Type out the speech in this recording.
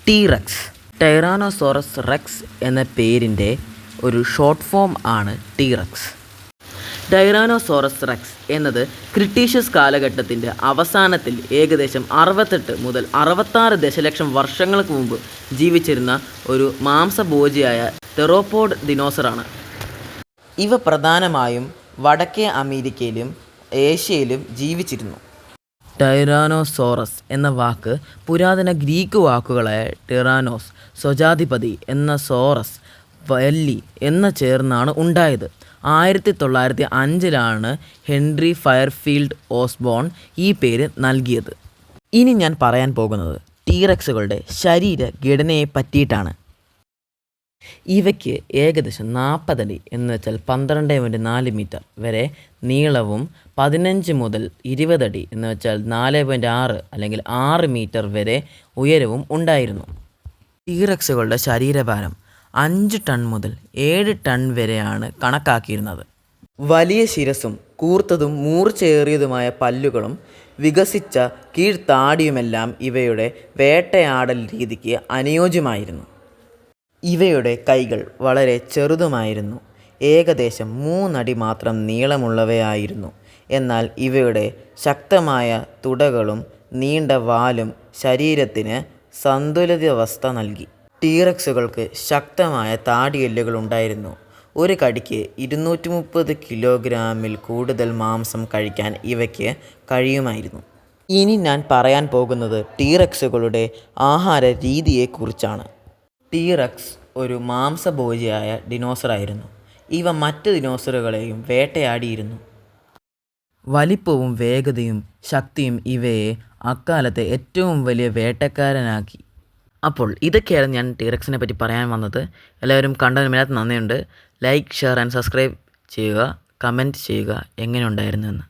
T rex ടൈറാനോസോറസ് Rex എന്ന പേരിൻ്റെ ഒരു ഷോർട്ട് ഫോം ആണ് ടീറക്സ്. ടൈറാനോസോറസ് റെക്സ് എന്നത് ക്രിട്ടീഷ്യസ് കാലഘട്ടത്തിൻ്റെ അവസാനത്തിൽ ഏകദേശം 68 മുതൽ 66 ദശലക്ഷം വർഷങ്ങൾക്ക് മുമ്പ് ജീവിച്ചിരുന്ന ഒരു മാംസഭോജിയായ തെറോപോഡ് ദിനോസറാണ്. ഇവ പ്രധാനമായും വടക്കേ അമേരിക്കയിലും ഏഷ്യയിലും ജീവിച്ചിരുന്നു. ടൈറാനോസോറസ് എന്ന വാക്ക് പുരാതന ഗ്രീക്ക് വാക്കുകളായ ടിറാനോസ് സ്വജാധിപതി എന്ന സോറസ് വല്ലി എന്ന ചേർന്നാണ് ഉണ്ടായത്. 1905 ഹെൻറി ഫയർഫീൽഡ് ഓസ്ബോൺ ഈ പേര് നൽകിയത്. ഇനി ഞാൻ പറയാൻ പോകുന്നത് ടീറക്സുകളുടെ ശരീരഘടനയെ പറ്റിയിട്ടാണ്. ഇവയ്ക്ക് ഏകദേശം 40 അടി എന്ന് വെച്ചാൽ 12.4 മീറ്റർ വരെ നീളവും 15 മുതൽ 20 അടി എന്ന് വെച്ചാൽ 4.6 അല്ലെങ്കിൽ 6 മീറ്റർ വരെ ഉയരവും ഉണ്ടായിരുന്നു. ടീറക്സുകളുടെ ശരീരഭാരം 5 ടൺ മുതൽ 7 ടൺ വരെയാണ് കണക്കാക്കിയിരുന്നത്. വലിയ ശിരസും കൂർത്തതും മൂർച്ചയേറിയതുമായ പല്ലുകളും വികസിച്ച കീഴ്ത്താടിയുമെല്ലാം ഇവയുടെ വേട്ടയാടൽ രീതിക്ക് അനുയോജ്യമായിരുന്നു. ഇവയുടെ കൈകൾ വളരെ ചെറുതുമായിരുന്നു, ഏകദേശം 3 അടി മാത്രം നീളമുള്ളവയായിരുന്നു. എന്നാൽ ഇവയുടെ ശക്തമായ തുടകളും നീണ്ട വാലും ശരീരത്തിന് സന്തുലിതാവസ്ഥ നൽകി. ടീറക്സുകൾക്ക് ശക്തമായ താടിയെല്ലുകൾ ഉണ്ടായിരുന്നു. ഒരു കടിക്ക് 230 കിലോഗ്രാമിൽ കൂടുതൽ മാംസം കഴിക്കാൻ ഇവയ്ക്ക് കഴിയുമായിരുന്നു. ഇനി ഞാൻ പറയാൻ പോകുന്നത് ടീറക്സുകളുടെ ആഹാര രീതിയെക്കുറിച്ചാണ്. ടീറക്സ് ഒരു മാംസഭോജിയായ ദിനോസറായിരുന്നു. ഇവ മറ്റ് ദിനോസറുകളെയും വേട്ടയാടിയിരുന്നു. വലിപ്പവും വേഗതയും ശക്തിയും ഇവയെ അക്കാലത്തെ ഏറ്റവും വലിയ വേട്ടക്കാരനാക്കി. അപ്പോൾ ഇതൊക്കെയാണ് ഞാൻ ടീറക്സിനെ പറ്റി പറയാൻ വന്നത്. എല്ലാവരും കണ്ടതിന് നന്ദിയുണ്ട്. ലൈക്ക്, ഷെയർ ആൻഡ് സബ്സ്ക്രൈബ് ചെയ്യുക, കമൻറ്റ് ചെയ്യുക എങ്ങനെ ഉണ്ടായിരുന്നു എന്ന്.